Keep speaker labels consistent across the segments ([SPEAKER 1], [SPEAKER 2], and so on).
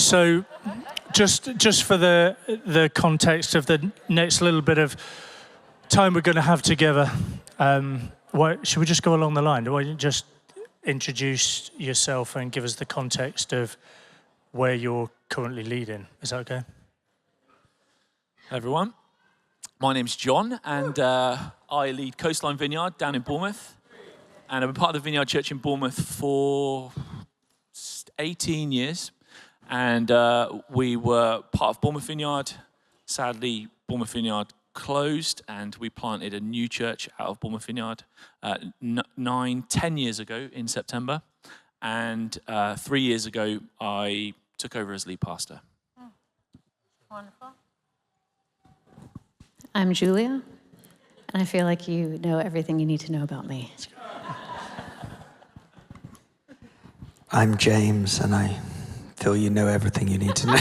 [SPEAKER 1] So just for the context of the next little bit of time we're going to have together, should we just go along the line? Why don't you just introduce yourself and give us the context of where you're currently leading? Is that okay?
[SPEAKER 2] Hey everyone, my name's Jon, and I lead Coastline Vineyard down in Bournemouth, and I've been part of the Vineyard Church in Bournemouth for 18 years, and we were part of Bournemouth Vineyard. Sadly, Bournemouth Vineyard closed, and we planted a new church out of Bournemouth Vineyard 10 years ago in September, and 3 years ago I took over as lead pastor.
[SPEAKER 3] Wonderful. I'm Julia, and I feel like you know everything you need to know about me.
[SPEAKER 4] I'm James, and I feel you know everything you need to know.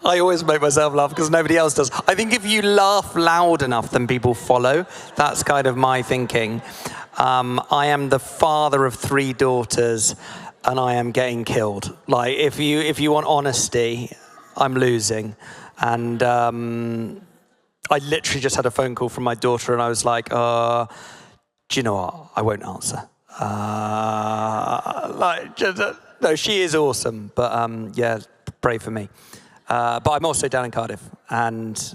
[SPEAKER 4] I always make myself laugh because nobody else does. I think if you laugh loud enough, then people follow. That's kind of my thinking. I am the father of 3 daughters, and I am getting killed. Like, if you want honesty, I'm losing. And I literally just had a phone call from my daughter, and I was like, do you know what? I won't answer. No, she is awesome, but yeah, pray for me. But I'm also down in Cardiff and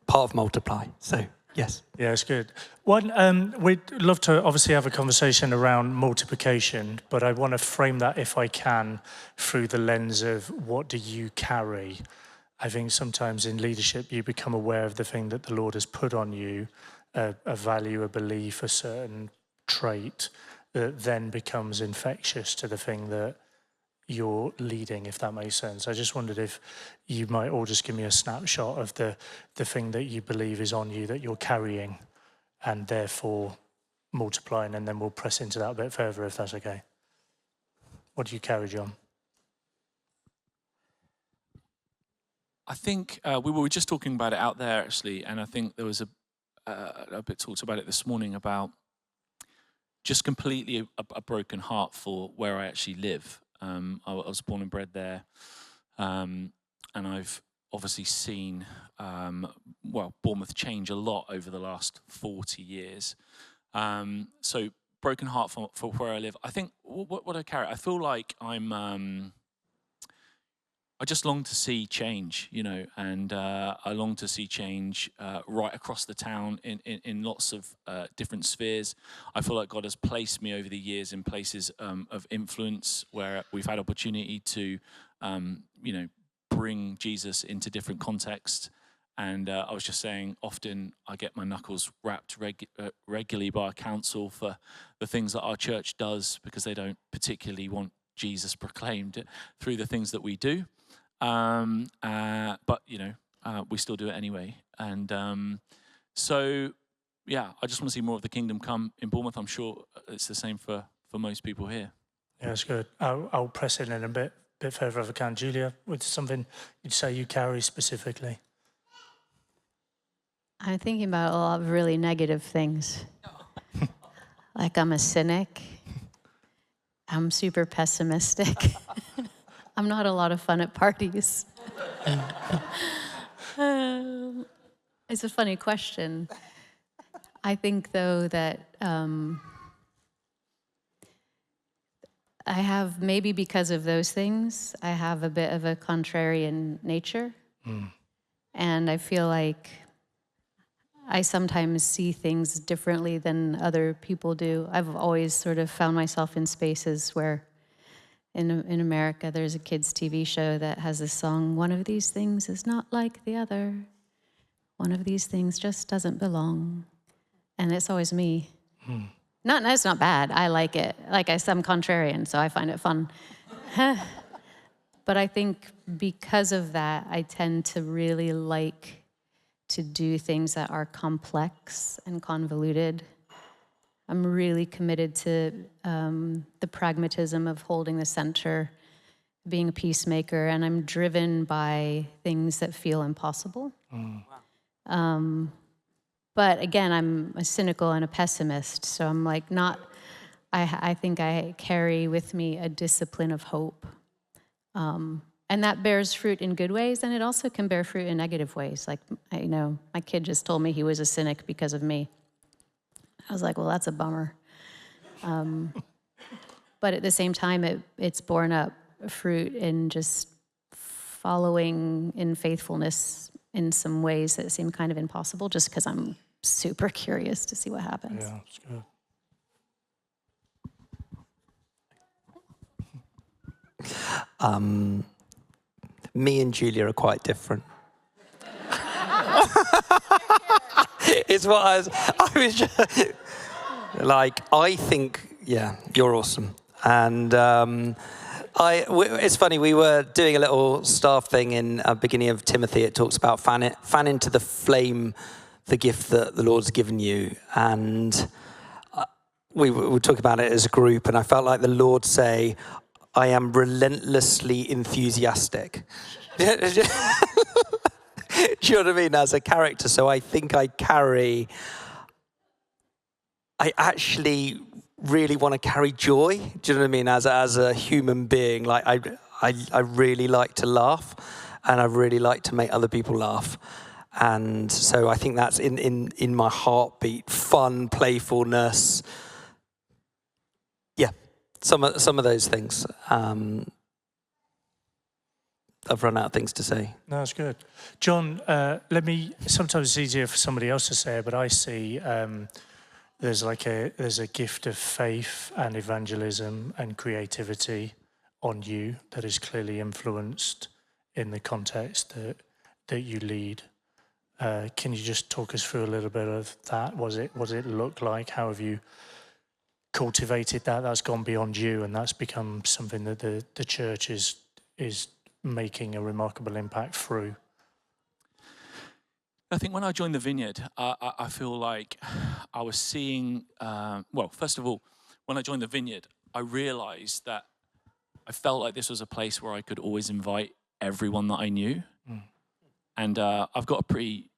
[SPEAKER 4] part of Multiply, so yes.
[SPEAKER 1] Yeah, it's good. We'd love to obviously have a conversation around multiplication, but I want to frame that, if I can, through the lens of what do you carry? I think sometimes in leadership you become aware of the thing that the Lord has put on you, a value, a belief, a certain trait that then becomes infectious to the thing that you're leading, if that makes sense. I just wondered if you might all just give me a snapshot of the thing that you believe is on you that you're carrying and therefore multiplying, and then we'll press into that a bit further if that's okay. What do you carry, Jon?
[SPEAKER 2] I think we were just talking about it out there actually, and I think there was a bit talked about it this morning about just completely a broken heart for where I actually live. I was born and bred there, and I've obviously seen, Bournemouth change a lot over the last 40 years. So broken heart for where I live. I think what I carry, I feel like I just long to see change, and I long to see change right across the town in lots of different spheres. I feel like God has placed me over the years in places of influence where we've had opportunity to, bring Jesus into different contexts. And I was just saying, often I get my knuckles rapped regularly by a council for the things that our church does because they don't particularly want Jesus proclaimed through the things that we do. But we still do it anyway. And so, yeah, I just want to see more of the kingdom come in Bournemouth. I'm sure it's the same for most people here.
[SPEAKER 1] Yeah, that's good. I'll press in a bit further if I can. Julia, with something you'd say you carry specifically?
[SPEAKER 3] I'm thinking about a lot of really negative things. Like I'm a cynic. I'm super pessimistic. I'm not a lot of fun at parties. It's a funny question. I think, though, that I have, maybe because of those things, I have a bit of a contrarian nature. And I feel like I sometimes see things differently than other people do. I've always sort of found myself in spaces where in America, there's a kids' TV show that has this song, one of these things is not like the other. One of these things just doesn't belong. And it's always me. No, it's not bad. I like it. Like I said, I'm contrarian, so I find it fun. But I think because of that, I tend to really like to do things that are complex and convoluted. I'm really committed to the pragmatism of holding the center, being a peacemaker, and I'm driven by things that feel impossible. But again, I'm a cynical and a pessimist, so I'm like not I think I carry with me a discipline of hope. And that bears fruit in good ways, and it also can bear fruit in negative ways. Like, my kid just told me he was a cynic because of me. I was like, well, that's a bummer. But at the same time, it's borne up fruit in just following in faithfulness in some ways that seem kind of impossible, just because I'm super curious to see what happens.
[SPEAKER 1] Yeah, it's good.
[SPEAKER 4] Me and Julia are quite different. It's what I was just, like, I think, yeah, you're awesome. And it's funny, we were doing a little staff thing in beginning of Timothy. It talks about fan into the flame the gift that the Lord's given you. And we were talking about it as a group, and I felt like the Lord say, I am relentlessly enthusiastic. Do you know what I mean? As a character. So I think I actually really want to carry joy. Do you know what I mean? As a human being, like I really like to laugh, and I really like to make other people laugh. And so I think that's in my heartbeat, fun, playfulness. Yeah, some of those things. I've run out of things to say.
[SPEAKER 1] No, that's good. John, sometimes it's easier for somebody else to say it, but I see there's a gift of faith and evangelism and creativity on you that is clearly influenced in the context that you lead. Can you just talk us through a little bit of that? What does it look like? How have you cultivated that? That's gone beyond you, and that's become something that the church is making a remarkable impact through.
[SPEAKER 2] I think when I joined the Vineyard, I feel like I was seeing, first of all, when I joined the Vineyard, I realized that I felt like this was a place where I could always invite everyone that I knew. Mm. And I've got a pretty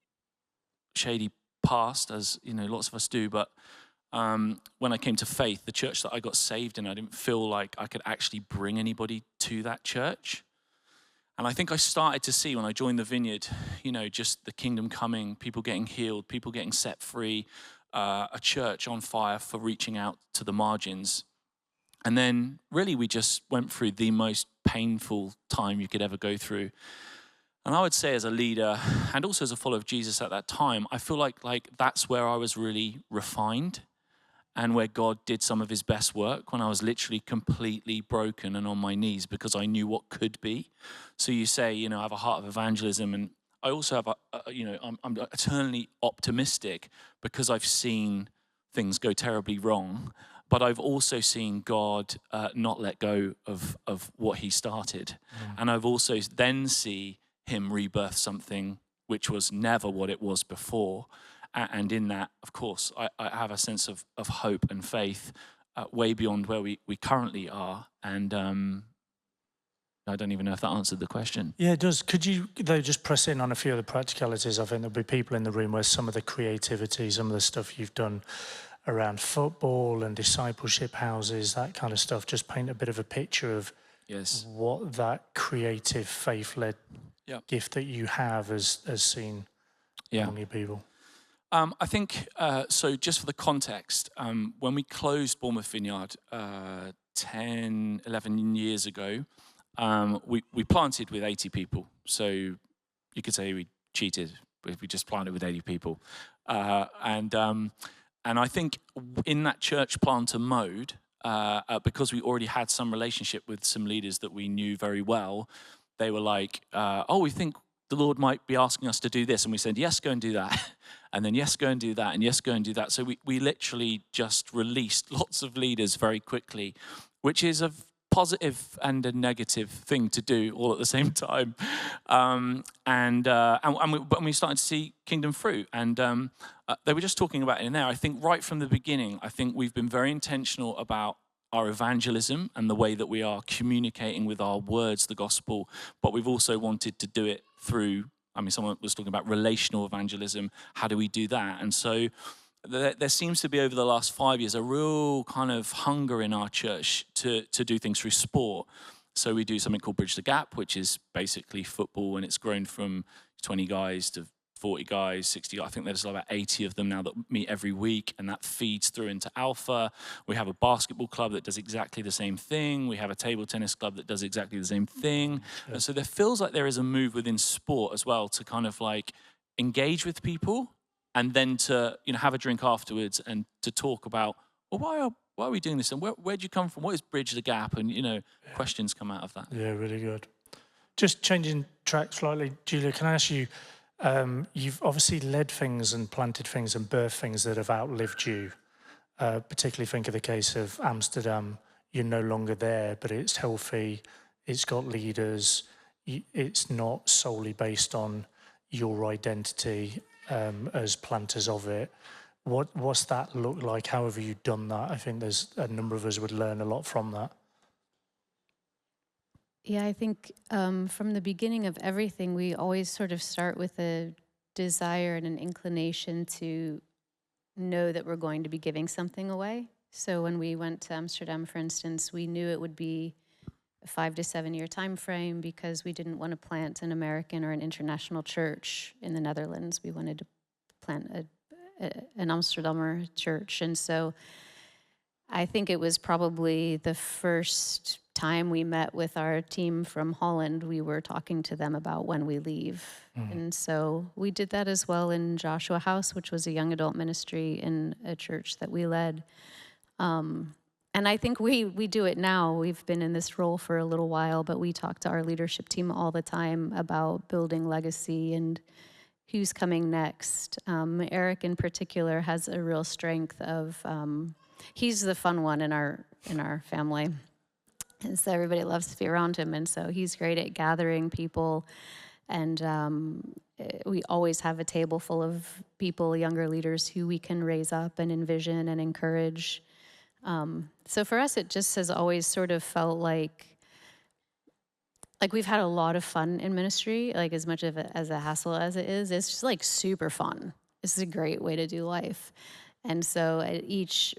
[SPEAKER 2] shady past, as lots of us do, but when I came to faith, the church that I got saved in, I didn't feel like I could actually bring anybody to that church. And I think I started to see when I joined the Vineyard, just the kingdom coming, people getting healed, people getting set free, a church on fire for reaching out to the margins. And then really we just went through the most painful time you could ever go through. And I would say as a leader and also as a follower of Jesus at that time, I feel like that's where I was really refined and where God did some of his best work, when I was literally completely broken and on my knees because I knew what could be. So you say, I have a heart of evangelism, and I also have I'm eternally optimistic because I've seen things go terribly wrong, but I've also seen God not let go of what he started. Mm. And I've also then see him rebirth something which was never what it was before. And in that, of course, I have a sense of hope and faith way beyond where we currently are. And I don't even know if that answered the question.
[SPEAKER 1] Yeah, it does. Could you, though, just press in on a few of the practicalities? I think there'll be people in the room where some of the creativity, some of the stuff you've done around football and discipleship houses, that kind of stuff, just paint a bit of a picture of what that creative, faith-led gift that you have has seen among your people.
[SPEAKER 2] I think, so just for the context, when we closed Bournemouth Vineyard 10, 11 years ago, we planted with 80 people. So you could say we cheated, but we just planted with 80 people. And I think in that church planter mode, because we already had some relationship with some leaders that we knew very well, they were like, we think the Lord might be asking us to do this. And we said, yes, go and do that. And then, yes, go and do that. And yes, go and do that. So we literally just released lots of leaders very quickly, which is a positive and a negative thing to do all at the same time. But we started to see kingdom fruit. And they were just talking about it in there. I think right from the beginning, I think we've been very intentional about our evangelism and the way that we are communicating with our words the gospel, but we've also wanted to do it through, someone was talking about relational evangelism. How do we do that? And so there seems to be over the last 5 years a real kind of hunger in our church to do things through sport. So we do something called Bridge the Gap, which is basically football, and it's grown from 20 guys to 40 guys, 60 guys. I think there's about 80 of them now that meet every week, and that feeds through into Alpha. We have a basketball club that does exactly the same thing. We have a table tennis club that does exactly the same thing. Yeah. And so there feels like there is a move within sport as well to kind of like engage with people, and then to have a drink afterwards and to talk about, well, why are we doing this? And where'd you come from? What is Bridge the Gap? And questions come out of that.
[SPEAKER 1] Yeah, really good. Just changing track slightly, Julia, can I ask you, you've obviously led things and planted things and birthed things that have outlived you. Particularly think of the case of Amsterdam. You're no longer there, but it's healthy. It's got leaders. It's not solely based on your identity as planters of it. What's that look like? How have you done that? I think there's a number of us would learn a lot from that.
[SPEAKER 3] Yeah, I think from the beginning of everything, we always sort of start with a desire and an inclination to know that we're going to be giving something away. So when we went to Amsterdam, for instance, we knew it would be a 5 to 7 year time frame because we didn't want to plant an American or an international church in the Netherlands. We wanted to plant an Amsterdammer church. And so I think it was probably the first time we met with our team from Holland, we were talking to them about when we leave. Mm-hmm. And so we did that as well in Joshua House, which was a young adult ministry in a church that we led. And I think we do it now. We've been in this role for a little while, but we talk to our leadership team all the time about building legacy and who's coming next. Eric in particular has a real strength of, he's the fun one in our family. And so everybody loves to be around him. And so he's great at gathering people. And we always have a table full of people, younger leaders who we can raise up and envision and encourage. So for us, it just has always sort of felt like we've had a lot of fun in ministry, like as much of it as a hassle as it is. It's just like super fun. This is a great way to do life. And so at each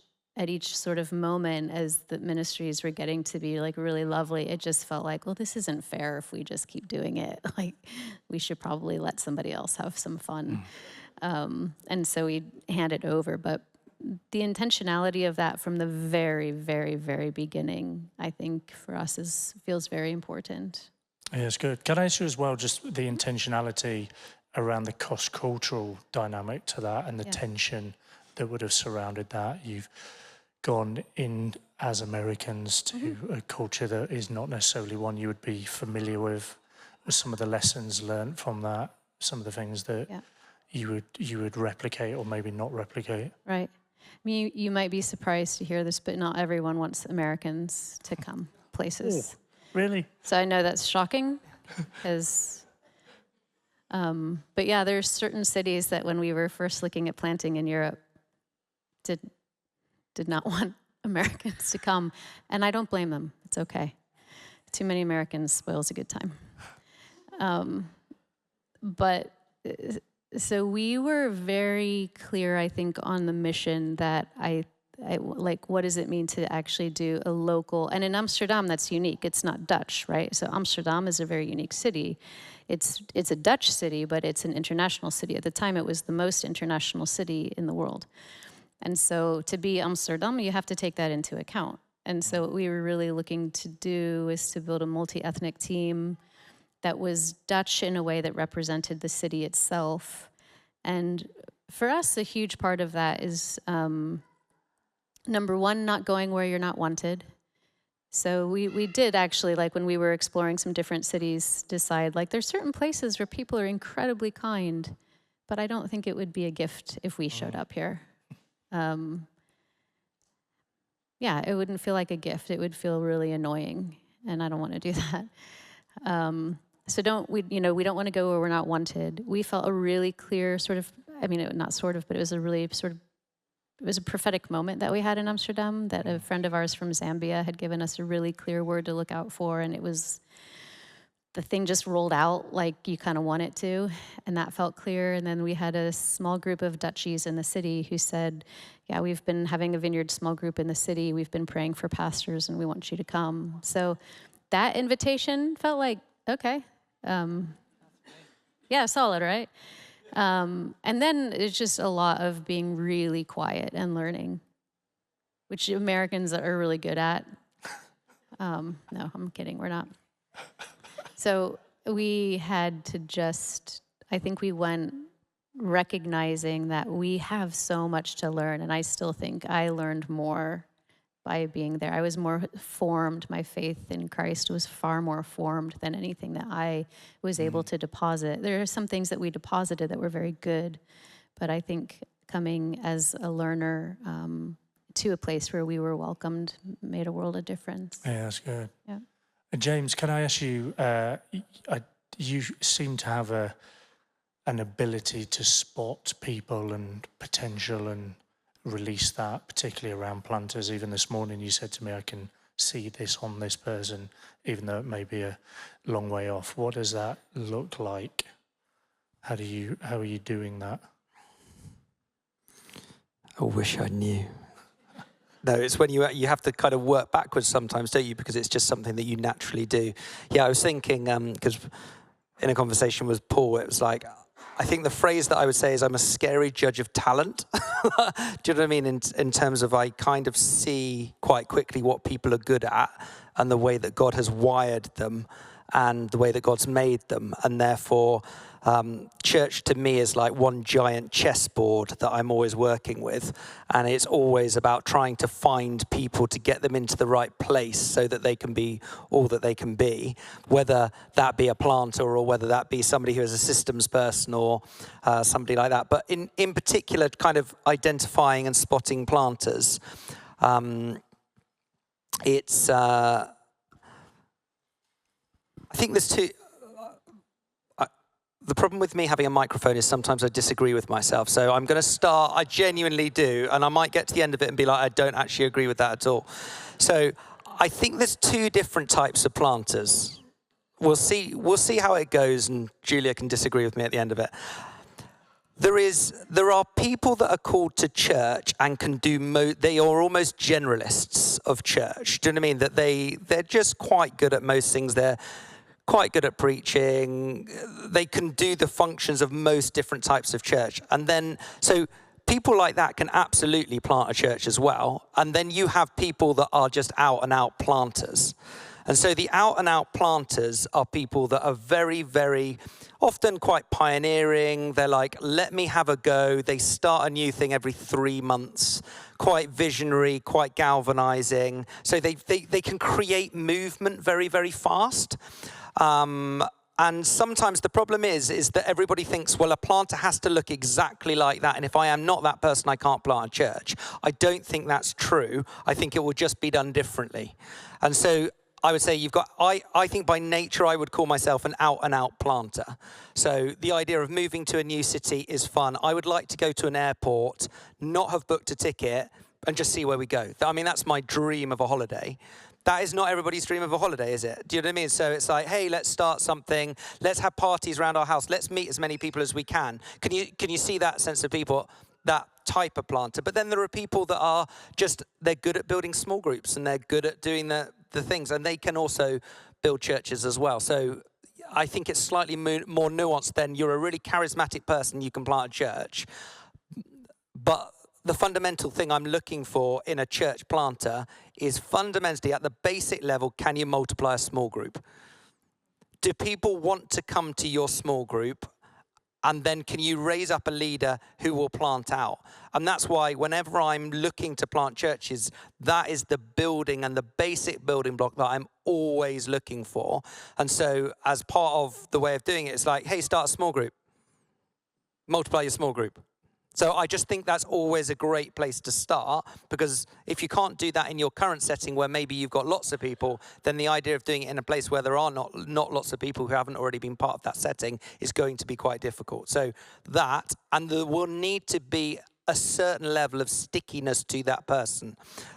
[SPEAKER 3] sort of moment as the ministries were getting to be like really lovely, it just felt like, well, this isn't fair if we just keep doing it. Like we should probably let somebody else have some fun. And so we hand it over. But the intentionality of that from the very, very, very beginning, I think for us feels very important.
[SPEAKER 1] Yeah, it's good. Can I ask you as well, just the intentionality around the cross-cultural dynamic to that and the tension that would have surrounded that? You've gone in as Americans to a culture that is not necessarily one you would be familiar with some of the lessons learned from that, some of the things that you would replicate or maybe not replicate.
[SPEAKER 3] Right. I mean, you might be surprised to hear this, but not everyone wants Americans to come places.
[SPEAKER 1] Oh, really?
[SPEAKER 3] So I know that's shocking, because, but yeah, there's certain cities that when we were first looking at planting in Europe, did not want Americans to come, and I don't blame them. It's okay. Too many Americans spoils a good time. But so we were very clear, I think, on the mission that I like, what does it mean to actually do a local, and in Amsterdam, that's unique. It's not Dutch, right? So Amsterdam is a very unique city. It's a Dutch city, but it's an international city. At the time, it was the most international city in the world. And so to be Amsterdam, you have to take that into account. And so what we were really looking to do is to build a multi-ethnic team that was Dutch in a way that represented the city itself. And for us, a huge part of that is, number one, not going where you're not wanted. So we did actually, like when we were exploring some different cities, decide like there's certain places where people are incredibly kind, but I don't think it would be a gift if we showed up here. Yeah, it wouldn't feel like a gift. It would feel really annoying, and I don't want to do that. So we don't want to go where we're not wanted. We felt a really clear sort of, I mean, not sort of, but it was a really sort of, it was a prophetic moment that we had in Amsterdam, that a friend of ours from Zambia had given us a really clear word to look out for, and it was the thing just rolled out like you kind of want it to, and that felt clear. And then we had a small group of Dutchies in the city who said, yeah, we've been having a Vineyard small group in the city. We've been praying for pastors, and we want you to come. So that invitation felt like, okay, yeah, solid, right? And then it's just a lot of being really quiet and learning, which Americans are really good at. No, I'm kidding, we're not. So we had to just, I think we went recognizing that we have so much to learn, and I still think I learned more by being there. I was more formed, my faith in Christ was far more formed than anything that I was able to deposit. There are some things that we deposited that were very good, but I think coming as a learner to a place where we were welcomed made a world of difference.
[SPEAKER 1] Yeah, that's good.
[SPEAKER 3] Yeah.
[SPEAKER 1] James, can I ask you, you seem to have an ability to spot people and potential and release that, particularly around planters. Even this morning you said to me, I can see this on this person, even though it may be a long way off. What does that look like? How are you doing that?
[SPEAKER 4] I wish I knew. No, it's when you have to kind of work backwards sometimes, don't you? Because it's just something that you naturally do. Yeah, I was thinking, because in a conversation with Paul, it was like, I think the phrase that I would say is I'm a scary judge of talent. Do you know what I mean? In terms of I kind of see quite quickly what people are good at and the way that God has wired them and the way that God's made them. And therefore, church to me is like one giant chessboard that I'm always working with. And it's always about trying to find people to get them into the right place so that they can be all that they can be, whether that be a planter or whether that be somebody who is a systems person or somebody like that. But in particular, kind of identifying and spotting planters, it's... I think there's two... The problem with me having a microphone is sometimes I disagree with myself. So I'm going to start, I genuinely do, and I might get to the end of it and be like, I don't actually agree with that at all. So I think there's two different types of planters. We'll see how it goes, and Julia can disagree with me at the end of it. There are people that are called to church and can do, they are almost generalists of church. Do you know what I mean? That they're just quite good at most things. They're quite good at preaching. They can do the functions of most different types of church. And then, so people like that can absolutely plant a church as well. And then you have people that are just out and out planters. And so the out and out planters are people that are very, very often quite pioneering. They're like, let me have a go. They start a new thing every 3 months, quite visionary, quite galvanizing. So they can create movement very, very fast. And sometimes the problem is that everybody thinks, well, a planter has to look exactly like that. And if I am not that person, I can't plant a church. I don't think that's true. I think it will just be done differently. And so I would say you've got, I think by nature, I would call myself an out and out planter. So the idea of moving to a new city is fun. I would like to go to an airport, not have booked a ticket, and just see where we go. I mean, that's my dream of a holiday. That is not everybody's dream of a holiday, is it? Do you know what I mean? So it's like, hey, let's start something. Let's have parties around our house. Let's meet as many people as we can. Can you see that sense of people, that type of planter? But then there are people that are just, they're good at building small groups and they're good at doing the things. And they can also build churches as well. So I think it's slightly more nuanced than you're a really charismatic person, you can plant a church. But the fundamental thing I'm looking for in a church planter is fundamentally at the basic level, can you multiply a small group? Do people want to come to your small group? And then can you raise up a leader who will plant out? And that's why whenever I'm looking to plant churches, that is the building and the basic building block that I'm always looking for. And so as part of the way of doing it, it's like, hey, start a small group. Multiply your small group. So I just think that's always a great place to start, because if you can't do that in your current setting where maybe you've got lots of people, then the idea of doing it in a place where there are not lots of people who haven't already been part of that setting is going to be quite difficult. So that, and there will need to be a certain level of stickiness to that person,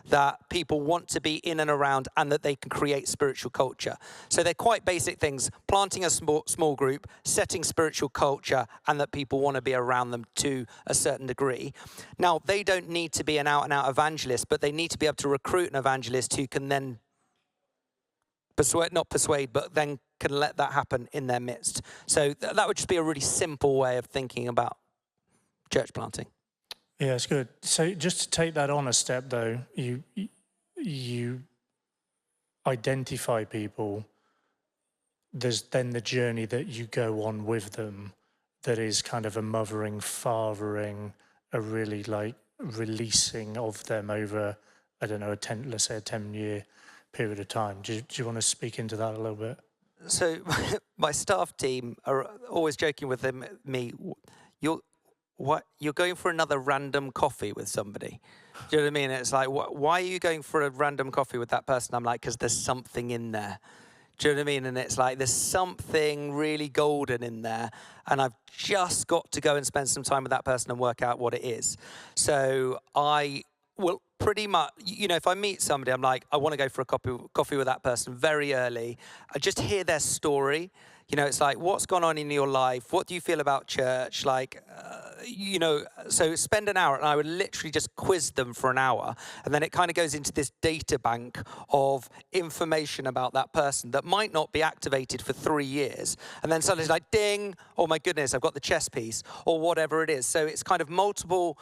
[SPEAKER 4] that people want to be in and around, and that they can create spiritual culture. So they're quite basic things: planting a small group, setting spiritual culture, and that people want to be around them to a certain degree. Now, they don't need to be an out-and-out evangelist, but they need to be able to recruit an evangelist who can then not persuade, but then can let that happen in their midst. So that would just be a really simple way of thinking about church planting.
[SPEAKER 1] Yeah, it's good. So just to take that on a step, though, you identify people. There's then the journey that you go on with them that is kind of a mothering, fathering, a really like releasing of them over, I don't know, let's say a 10-year period of time. Do you want to speak into that a little bit?
[SPEAKER 4] So my staff team are always joking with me, you're going for another random coffee with somebody. Do you know what I mean? It's like, why are you going for a random coffee with that person? I'm like, because there's something in there. Do you know what I mean? And it's like, there's something really golden in there, and I've just got to go and spend some time with that person and work out what it is. So I will pretty much, if I meet somebody, I'm like, I want to go for a coffee with that person very early. I just hear their story. It's like, what's gone on in your life? What do you feel about church? So spend an hour, and I would literally just quiz them for an hour. And then it kind of goes into this data bank of information about that person that might not be activated for 3 years. And then suddenly it's like, ding, oh my goodness, I've got the chess piece, or whatever it is. So it's kind of multiple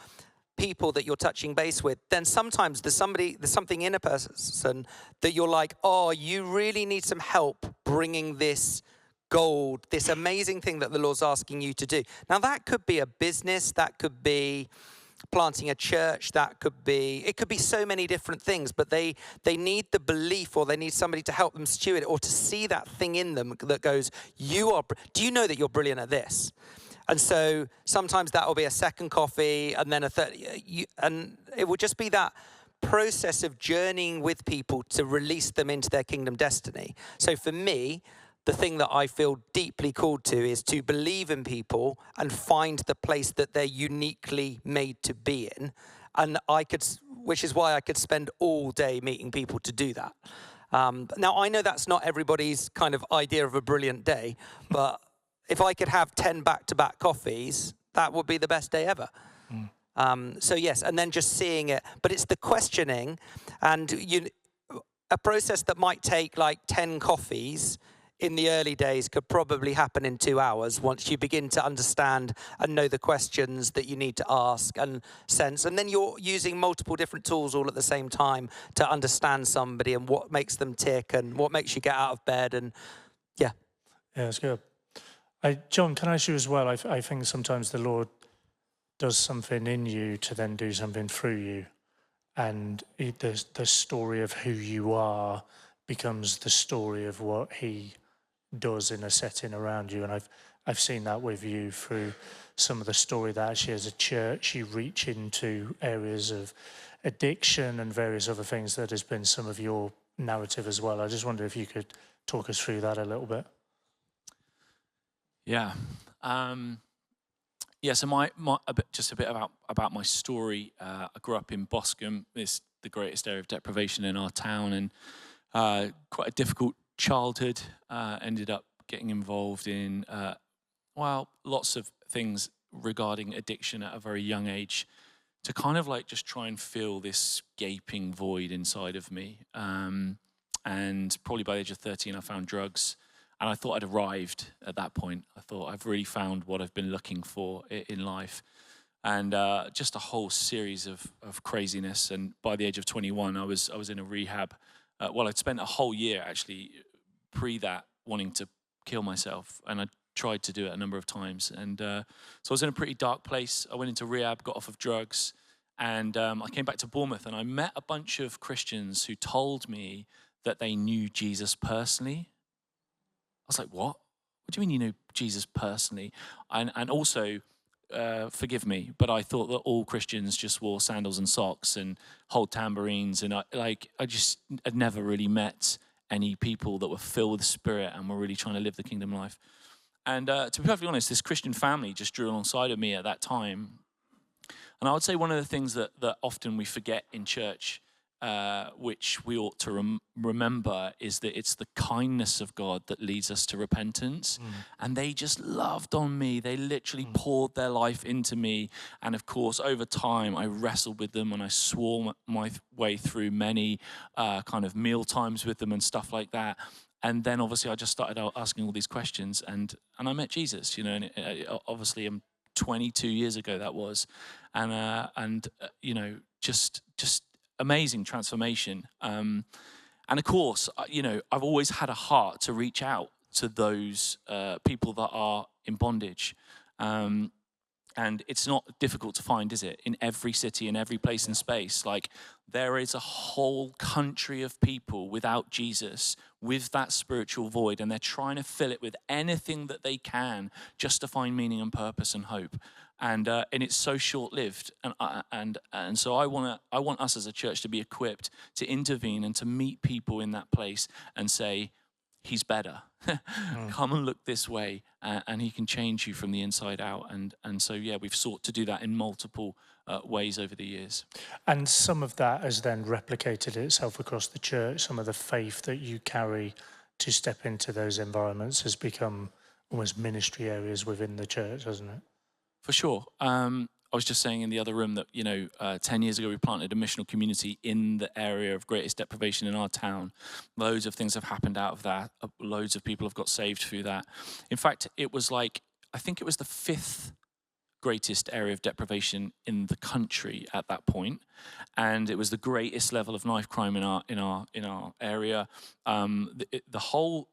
[SPEAKER 4] people that you're touching base with. Then sometimes there's something in a person that you're like, oh, you really need some help bringing this gold, this amazing thing that the Lord's asking you to do. Now, that could be a business, that could be planting a church, it could be so many different things, but they need the belief, or they need somebody to help them steward it, or to see that thing in them that goes, do you know that you're brilliant at this? And so sometimes that will be a second coffee, and then a third, and it will just be that process of journeying with people to release them into their kingdom destiny. So for me, the thing that I feel deeply called to is to believe in people and find the place that they're uniquely made to be in. And which is why I could spend all day meeting people to do that. Now, I know that's not everybody's kind of idea of a brilliant day, but if I could have 10 back-to-back coffees, that would be the best day ever. So yes, and then just seeing it. But it's the questioning, and a process that might take like 10 coffees in the early days could probably happen in 2 hours once you begin to understand and know the questions that you need to ask and sense. And then you're using multiple different tools all at the same time to understand somebody and what makes them tick and what makes you get out of bed. And yeah.
[SPEAKER 1] Yeah, that's good. John, can I ask you as well? I think sometimes the Lord does something in you to then do something through you. And the story of who you are becomes the story of what he does in a setting around you. And I've seen that with you through some of the story that actually as a church you reach into areas of addiction and various other things that has been some of your narrative as well. I just wonder if you could talk us through that a little bit.
[SPEAKER 2] Yeah. So just a bit about my story. I grew up in Boscombe. It's the greatest area of deprivation in our town, and quite a difficult childhood. Ended up getting involved in lots of things regarding addiction at a very young age, to kind of like just try and fill this gaping void inside of me. And probably by the age of 13, I found drugs. And I thought I'd arrived at that point. I thought I've really found what I've been looking for in life. And just a whole series of craziness. And by the age of 21, I was in a rehab. I'd spent a whole year actually pre that wanting to kill myself. And I tried to do it a number of times. And so I was in a pretty dark place. I went into rehab, got off of drugs. And I came back to Bournemouth, and I met a bunch of Christians who told me that they knew Jesus personally. I was like, what? What do you mean you know Jesus personally? And also, forgive me, but I thought that all Christians just wore sandals and socks and hold tambourines. And I'd never really met any people that were filled with the Spirit and were really trying to live the kingdom life. And to be perfectly honest, this Christian family just drew alongside of me at that time. And I would say one of the things that often we forget in church, which we ought to remember, is that it's the kindness of God that leads us to repentance. And they just loved on me. They literally poured their life into me. And of course, over time, I wrestled with them and I swore my way through many kind of meal times with them and stuff like that. And then obviously I just started out asking all these questions, and I met Jesus, you know, and obviously 22 years ago that was, and you know, just amazing transformation. And of course, you know, I've always had a heart to reach out to those people that are in bondage. And it's not difficult to find, is it? In every city, in every place in space. Like, there is a whole country of people without Jesus, with that spiritual void, and they're trying to fill it with anything that they can just to find meaning and purpose and hope. And it's so short-lived. And so I want us as a church to be equipped to intervene and to meet people in that place and say, he's better. Come and look this way, and he can change you from the inside out. And so, yeah, we've sought to do that in multiple ways over the years.
[SPEAKER 1] And some of that has then replicated itself across the church. Some of the faith that you carry to step into those environments has become almost ministry areas within the church, hasn't it?
[SPEAKER 2] For sure. I was just saying in the other room that, you know, 10 years ago we planted a missional community in the area of greatest deprivation in our town. Loads of things have happened out of that. Loads of people have got saved through that. In fact, it was like, I think it was the 5th greatest area of deprivation in the country at that point, and it was the greatest level of knife crime in our area. The whole.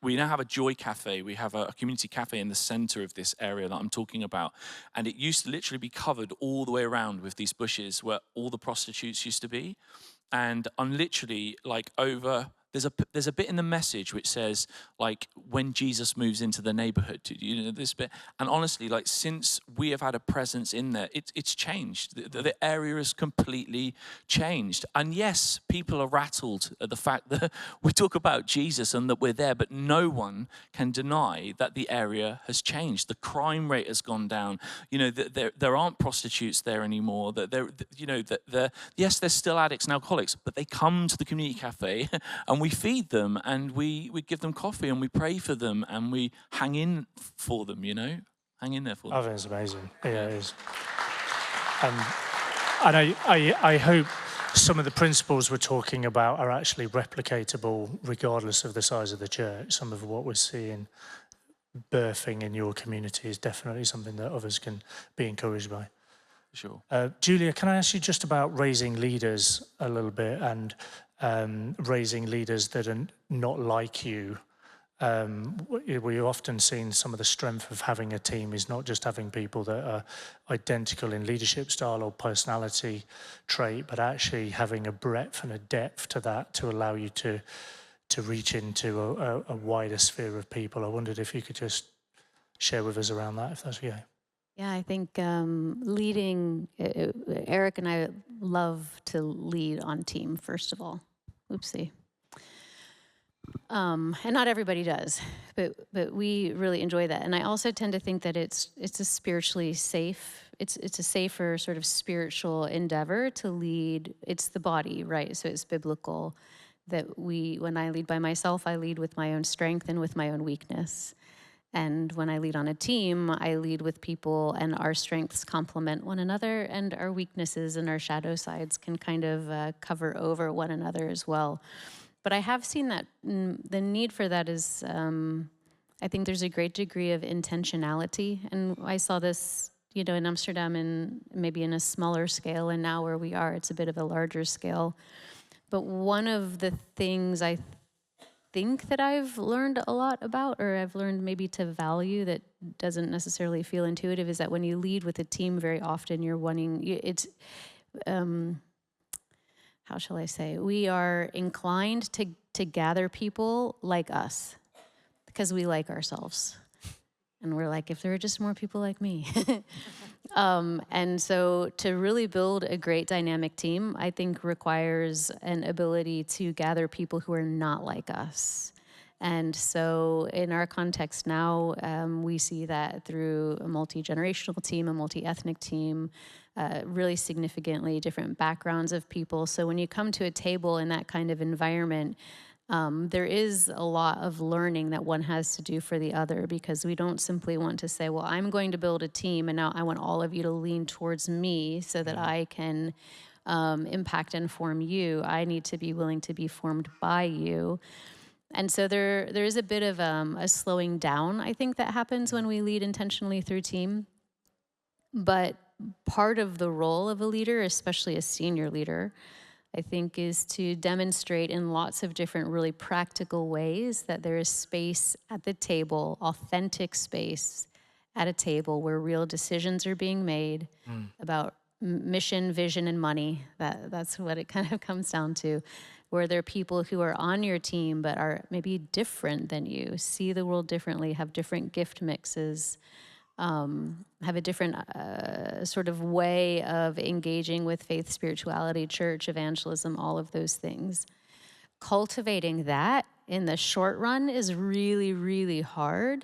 [SPEAKER 2] We now have a Joy Cafe. We have a community cafe in the center of this area that I'm talking about. And it used to literally be covered all the way around with these bushes where all the prostitutes used to be. And I'm literally like there's a bit in the message which says, like, when Jesus moves into the neighborhood, you know, this bit. And honestly, like, since we have had a presence in there, it's changed. The area has completely changed. And yes, people are rattled at the fact that we talk about Jesus and that we're there, but no one can deny that the area has changed. The crime rate has gone down. You know, there aren't prostitutes there anymore. Yes, there's still addicts and alcoholics, but they come to the community cafe and we feed them and we give them coffee and we pray for them and we hang in for them, you know? Hang in there for them.
[SPEAKER 1] I think it's amazing. Yeah, it is. And I hope some of the principles we're talking about are actually replicatable regardless of the size of the church. Some of what we're seeing birthing in your community is definitely something that others can be encouraged by.
[SPEAKER 2] Sure.
[SPEAKER 1] Julia, can I ask you just about raising leaders a little bit, and raising leaders that are not like you? We've often seen some of the strength of having a team is not just having people that are identical in leadership style or personality trait, but actually having a breadth and a depth to that to allow you to reach into a wider sphere of people. I wondered if you could just share with us around that, if that's okay.
[SPEAKER 3] Yeah, I think leading, Eric and I love to lead on team, first of all. Oopsie. And not everybody does, but we really enjoy that. And I also tend to think that it's a spiritually safe, it's a safer sort of spiritual endeavor to lead. It's the body, right? So it's biblical that when I lead by myself, I lead with my own strength and with my own weakness. And when I lead on a team, I lead with people, and our strengths complement one another, and our weaknesses and our shadow sides can kind of cover over one another as well. But I have seen that the need for that is, I think there's a great degree of intentionality. And I saw this, you know, in Amsterdam and maybe in a smaller scale, and now where we are, it's a bit of a larger scale. But one of the things I think that I've learned a lot about, or I've learned maybe to value that doesn't necessarily feel intuitive, is that when you lead with a team, very often you're wanting, it's, how shall I say, we are inclined to gather people like us because we like ourselves. And we're like, if there were just more people like me. And so to really build a great dynamic team, I think requires an ability to gather people who are not like us. And so in our context now, we see that through a multi-generational team, a multi-ethnic team, really significantly different backgrounds of people. So when you come to a table in that kind of environment, there is a lot of learning that one has to do for the other, because we don't simply want to say, well, I'm going to build a team and now I want all of you to lean towards me so that I can impact and form you. I need to be willing to be formed by you. And so there is a bit of a slowing down, I think, that happens when we lead intentionally through team. But part of the role of a leader, especially a senior leader, I think, is to demonstrate in lots of different really practical ways that there is space at the table, authentic space at a table where real decisions are being made about mission, vision, and money. That's what it kind of comes down to, where there are people who are on your team but are maybe different than you, see the world differently, have different gift mixes, have a different sort of way of engaging with faith, spirituality, church, evangelism, all of those things. Cultivating that in the short run is really, really hard.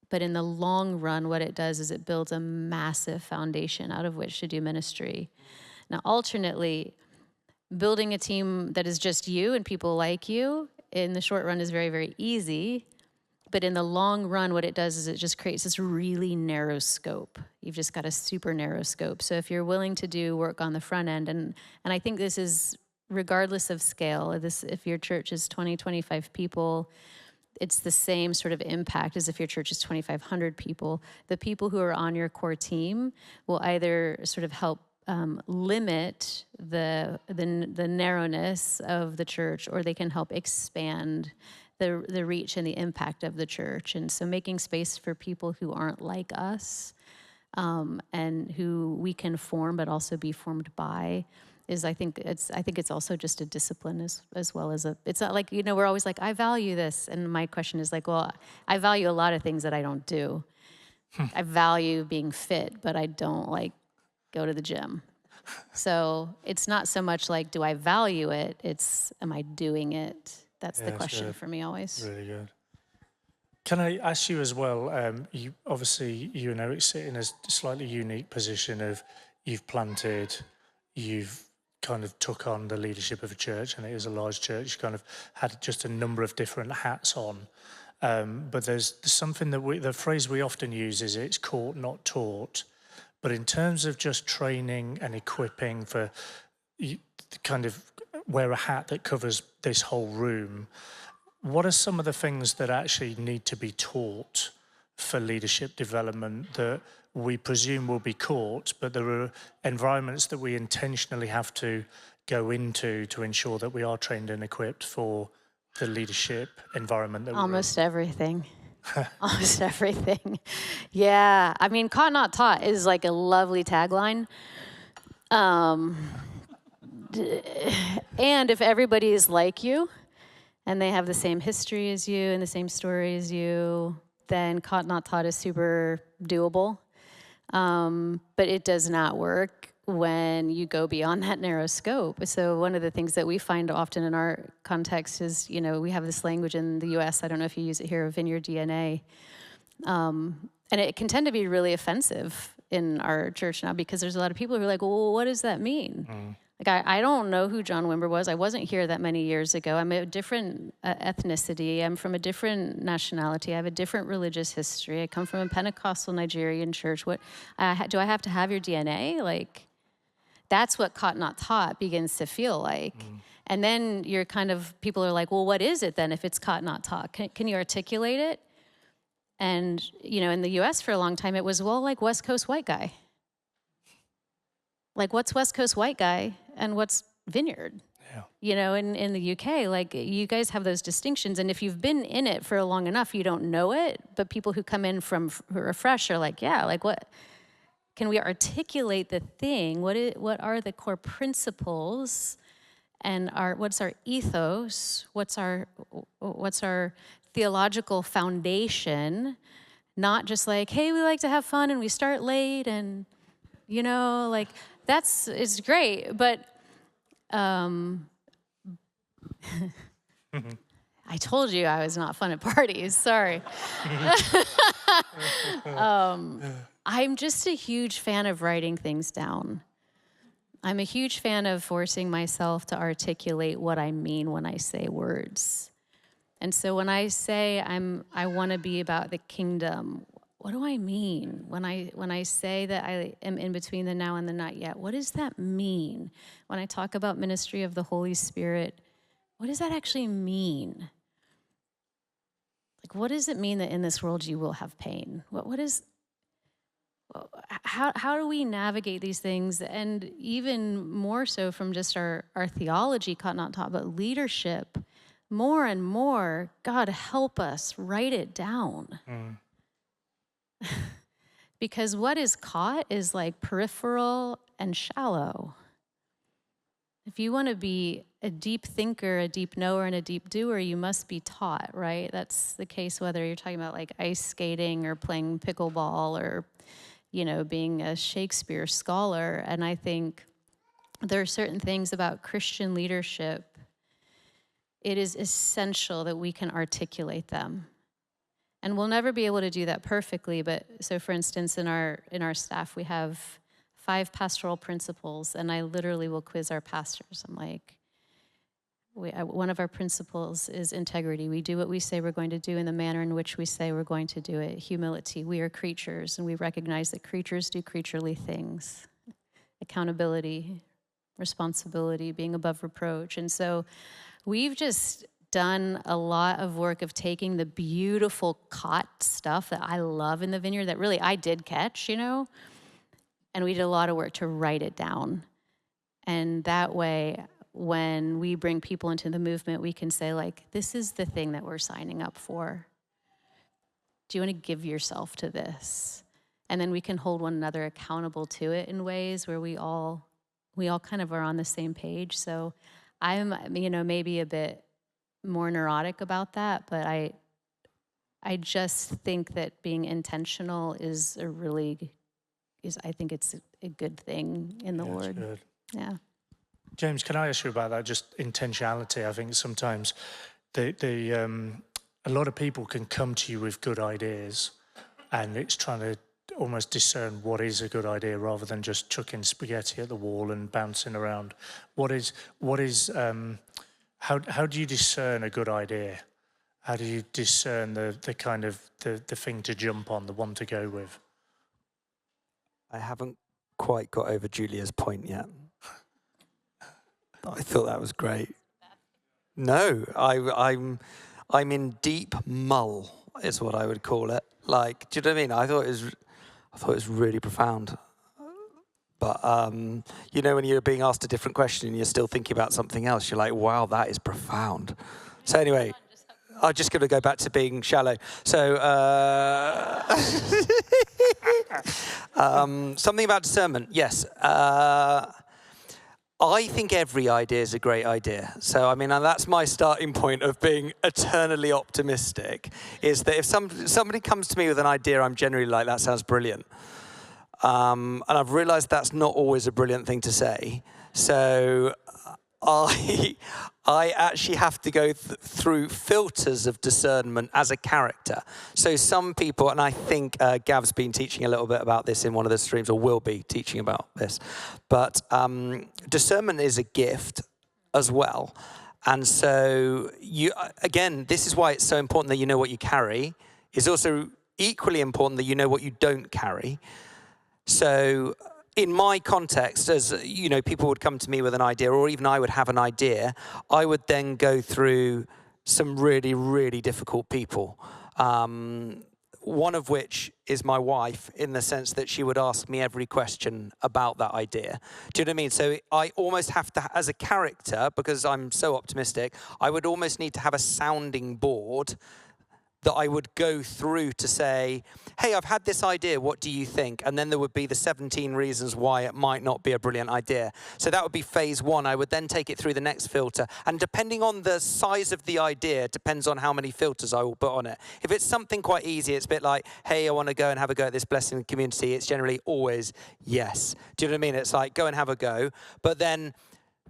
[SPEAKER 3] But in the long run, what it does is it builds a massive foundation out of which to do ministry. Now, alternately, building a team that is just you and people like you in the short run is very, very easy. But in the long run, what it does is it just creates this really narrow scope. You've just got a super narrow scope. So if you're willing to do work on the front end, and I think this is regardless of scale, if your church is 20, 25 people, it's the same sort of impact as if your church is 2,500 people. The people who are on your core team will either sort of help limit the narrowness of the church, or they can help expand the reach and the impact of the church. And so making space for people who aren't like us, and who we can form but also be formed by, is I think it's also just a discipline as well as it's not like, we're always like, I value this. And my question is like, well, I value a lot of things that I don't do. I value being fit, but I don't like go to the gym. So it's not so much like, do I value it? It's, am I doing it? That's the question
[SPEAKER 1] good.
[SPEAKER 3] for me always.
[SPEAKER 1] Really good. Can I ask you as well, you obviously, you and Eric sit in a slightly unique position of you've planted, you've kind of took on the leadership of a church, and it is a large church. You kind of had just a number of different hats on. But there's something that the phrase we often use is it's caught, not taught. But in terms of just training and equipping for kind of wear a hat that covers this whole room, what are some of the things that actually need to be taught for leadership development that we presume will be caught, but there are environments that we intentionally have to go into to ensure that we are trained and equipped for the leadership environment that
[SPEAKER 3] Almost everything. Almost everything. Yeah. I mean, caught not taught is like a lovely tagline. And if everybody is like you and they have the same history as you and the same story as you, then caught not taught is super doable. But it does not work when you go beyond that narrow scope. So one of the things that we find often in our context is, we have this language in the US, I don't know if you use it here, Vineyard DNA. And it can tend to be really offensive in our church now, because there's a lot of people who are like, well, what does that mean? Like, I don't know who John Wimber was. I wasn't here that many years ago. I'm a different ethnicity. I'm from a different nationality. I have a different religious history. I come from a Pentecostal Nigerian church. What do I have to have your DNA? Like, that's what caught not taught begins to feel like. And then you're kind of, people are like, well, what is it then if it's caught not taught? Can you articulate it? And, in the US for a long time, it was, well, like West Coast white guy. Like, what's West Coast white guy and what's Vineyard? Yeah. In the UK, like, you guys have those distinctions. And if you've been in it for long enough, you don't know it. But people who come in who are fresh are like, yeah, like what? Can we articulate the thing? What are the core principles? And what's our ethos? What's our theological foundation? Not just like, hey, we like to have fun and we start late and, like, it's great, but I I told you I was not fun at parties. Sorry. I'm just a huge fan of writing things down. I'm a huge fan of forcing myself to articulate what I mean when I say words. And so when I say I want to be about the kingdom, what do I mean? When I say that I am in between the now and the not yet, what does that mean? When I talk about ministry of the Holy Spirit, what does that actually mean? Like, what does it mean that in this world you will have pain? How do we navigate these things? And even more so from just our theology, caught not taught, but leadership, more and more, God help us write it down. Because what is caught is like peripheral and shallow. If you want to be a deep thinker, a deep knower, and a deep doer, you must be taught, right? That's the case whether you're talking about like ice skating or playing pickleball or, being a Shakespeare scholar. And I think there are certain things about Christian leadership. It is essential that we can articulate them. And we'll never be able to do that perfectly, but so for instance, in our staff, we have 5 pastoral principles, and I literally will quiz our pastors. I'm like, one of our principles is integrity. We do what we say we're going to do in the manner in which we say we're going to do it. Humility. We are creatures, and we recognize that creatures do creaturely things. Accountability, responsibility, being above reproach. And so we've just done a lot of work of taking the beautiful caught stuff that I love in the Vineyard that really I did catch, and we did a lot of work to write it down. And that way, when we bring people into the movement, we can say, like, this is the thing that we're signing up for. Do you want to give yourself to this? And then we can hold one another accountable to it in ways where we all kind of are on the same page. So I'm, maybe a bit more neurotic about that, but I just think that being intentional is I think it's a good thing in the Lord.
[SPEAKER 1] Good.
[SPEAKER 3] Yeah.
[SPEAKER 1] James, can I ask you about that? Just intentionality. I think sometimes a lot of people can come to you with good ideas, and it's trying to almost discern what is a good idea rather than just chucking spaghetti at the wall and bouncing around. How do you discern a good idea? How do you discern the kind of the thing to jump on, the one to go with?
[SPEAKER 4] I haven't quite got over Julia's point yet. I thought that was great. No, I'm in deep mull, is what I would call it. Like, do you know what I mean? I thought it was really profound. But when you're being asked a different question and you're still thinking about something else, you're like, wow, that is profound. So anyway, I'm just going to go back to being shallow. So something about discernment. Yes. I think every idea is a great idea. So, and that's my starting point of being eternally optimistic, is that if somebody comes to me with an idea, I'm generally like, that sounds brilliant. And I've realized that's not always a brilliant thing to say. So I actually have to go through filters of discernment as a character. So some people, and I think Gav's been teaching a little bit about this in one of the streams, or will be teaching about this, but discernment is a gift as well. And so this is why it's so important that you know what you carry. It's also equally important that you know what you don't carry. So in my context, as people would come to me with an idea, or even I would have an idea, I would then go through some really, really difficult people. One of which is my wife, in the sense that she would ask me every question about that idea. Do you know what I mean? So I almost have to, as a character, because I'm so optimistic, I would almost need to have a sounding board that I would go through to say, hey, I've had this idea, what do you think? And then there would be the 17 reasons why it might not be a brilliant idea. So that would be phase 1. I would then take it through the next filter. And depending on the size of the idea, depends on how many filters I will put on it. If it's something quite easy, it's a bit like, hey, I want to go and have a go at this blessing community. It's generally always yes. Do you know what I mean? It's like, go and have a go. But then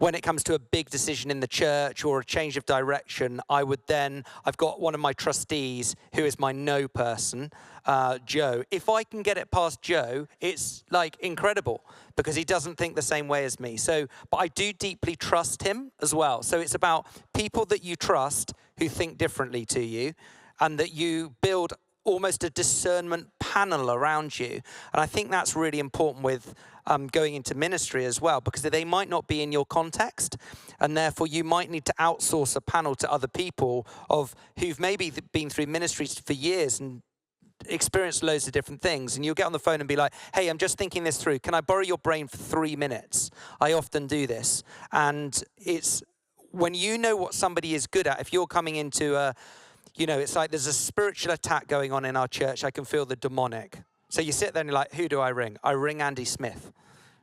[SPEAKER 4] when it comes to a big decision in the church or a change of direction, I've got one of my trustees who is my no person, Joe. If I can get it past Joe, it's like incredible because he doesn't think the same way as me. So, but I do deeply trust him as well. So it's about people that you trust who think differently to you and that you build almost a discernment panel around you. And I think that's really important with going into ministry as well, because they might not be in your context, and therefore you might need to outsource a panel to other people who've maybe been through ministries for years and experienced loads of different things, and you'll get on the phone and be like, hey, I'm just thinking this through. Can I borrow your brain for 3 minutes? I often do this. And it's when you know what somebody is good at, if you're coming into it's like there's a spiritual attack going on in our church. I can feel the demonic. So you sit there and you're like, who do I ring? I ring Andy Smith.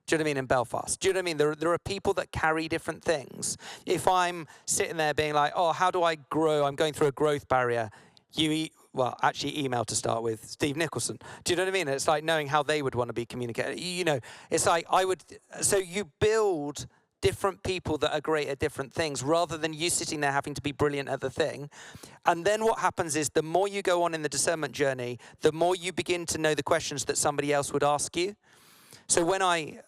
[SPEAKER 4] Do you know what I mean? In Belfast. Do you know what I mean? There are people that carry different things. If I'm sitting there being like, oh, how do I grow? I'm going through a growth barrier. Email to start with Steve Nicholson. Do you know what I mean? It's like knowing how they would want to be communicated. It's like so you build different people that are great at different things rather than you sitting there having to be brilliant at the thing. And then what happens is the more you go on in the discernment journey, the more you begin to know the questions that somebody else would ask you. So when I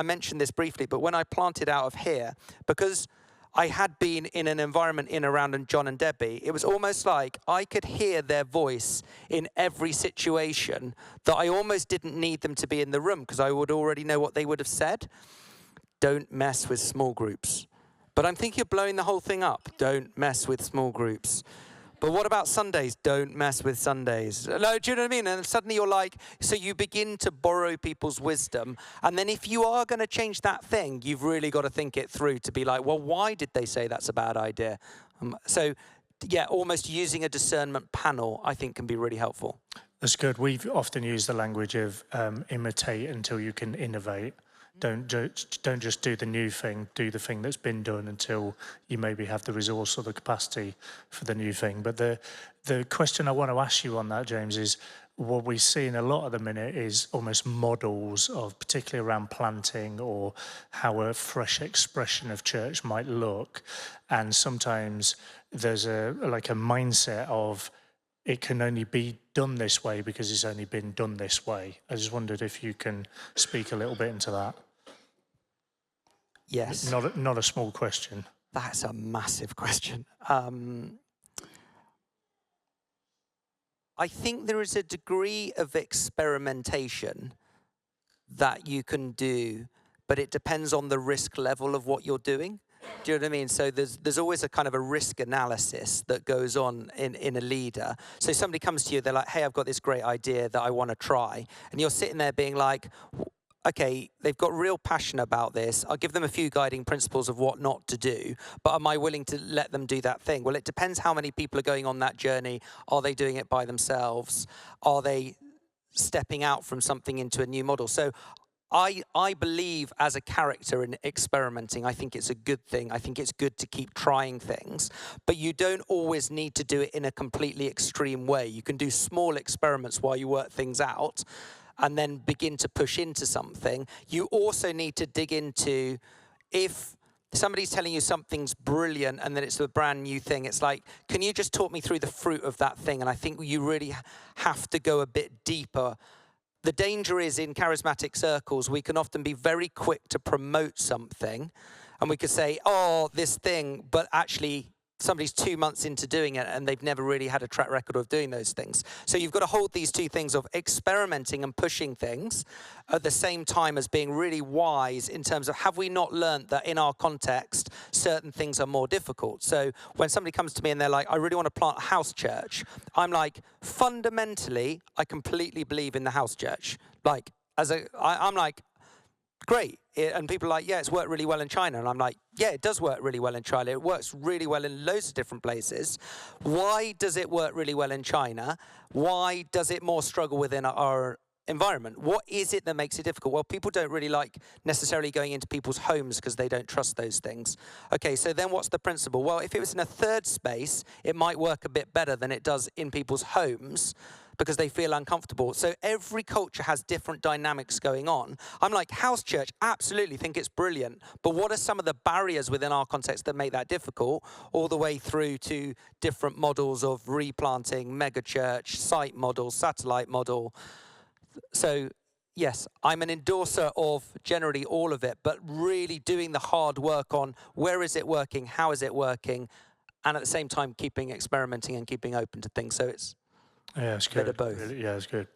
[SPEAKER 4] mentioned this briefly, but when I planted out of here, because I had been in an environment around John and Debbie, it was almost like I could hear their voice in every situation that I almost didn't need them to be in the room because I would already know what they would have said. Don't mess with small groups. But I'm thinking of blowing the whole thing up. Don't mess with small groups. But what about Sundays? Don't mess with Sundays. No, do you know what I mean? And suddenly you're like, so you begin to borrow people's wisdom. And then if you are going to change that thing, you've really got to think it through to be like, well, why did they say that's a bad idea? Almost using a discernment panel, I think, can be really helpful.
[SPEAKER 1] That's good. We've often used the language of imitate until you can innovate. Don't just do the new thing, do the thing that's been done until you maybe have the resource or the capacity for the new thing. But the question I want to ask you on that, James, is what we see in a lot at the minute is almost models of, particularly around planting or how a fresh expression of church might look. And sometimes there's a mindset of it can only be done this way because it's only been done this way. I just wondered if you can speak a little bit into that.
[SPEAKER 4] Yes.
[SPEAKER 1] Not a small question.
[SPEAKER 4] That's a massive question. I think there is a degree of experimentation that you can do, but it depends on the risk level of what you're doing. Do you know what I mean? So there's always a kind of a risk analysis that goes on in a leader. So somebody comes to you, they're like, hey, I've got this great idea that I want to try. And you're sitting there being like, okay, they've got real passion about this. I'll give them a few guiding principles of what not to do, but am I willing to let them do that thing? Well, it depends how many people are going on that journey. Are they doing it by themselves? Are they stepping out from something into a new model? So I believe as a character in experimenting, I think it's a good thing. I think it's good to keep trying things, but you don't always need to do it in a completely extreme way. You can do small experiments while you work things out and then begin to push into something. You also need to dig into, if somebody's telling you something's brilliant and then it's a brand new thing, it's like, can you just talk me through the fruit of that thing? And I think you really have to go a bit deeper. The danger is in charismatic circles, we can often be very quick to promote something and we could say, oh, this thing, but actually somebody's 2 months into doing it and they've never really had a track record of doing those things. So you've got to hold these two things of experimenting and pushing things at the same time as being really wise in terms of, have we not learned that in our context, certain things are more difficult? So when somebody comes to me and they're like, I really want to plant a house church, I'm like, fundamentally, I completely believe in the house church. Like, I'm like, great. And people are like, yeah, it's worked really well in China. And I'm like, yeah, it does work really well in China. It works really well in loads of different places. Why does it work really well in China? Why does it more struggle within our environment? What is it that makes it difficult? Well, people don't really like necessarily going into people's homes because they don't trust those things. Okay, so then what's the principle? Well, if it was in a third space, it might work a bit better than it does in people's homes. because they feel uncomfortable. So every culture has different dynamics going on. I'm like, house church, absolutely think it's brilliant. But what are some of the barriers within our context that make that difficult, all the way through to different models of replanting, mega church, site model, satellite model. So yes, I'm an endorser of generally all of it, but really doing the hard work on where is it working, how is it working, and at the same time keeping experimenting and keeping open to things. So it's
[SPEAKER 1] it's
[SPEAKER 4] a
[SPEAKER 1] good.
[SPEAKER 4] bit of both.
[SPEAKER 1] Really, yeah, it's good.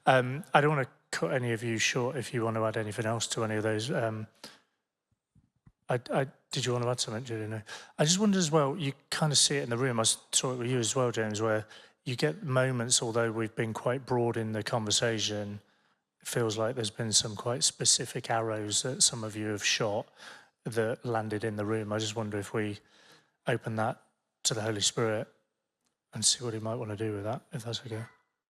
[SPEAKER 1] I don't want to cut any of you short if you want to add anything else to any of those. Did you want to add something, Julie? No. I just wondered as well, you kind of see it in the room. I saw it with you as well, James, where you get moments, although we've been quite broad in the conversation, it feels like there's been some quite specific arrows that some of you have shot that landed in the room. I just wonder if we open that to the Holy Spirit and see what he might want to do with that, if that's okay.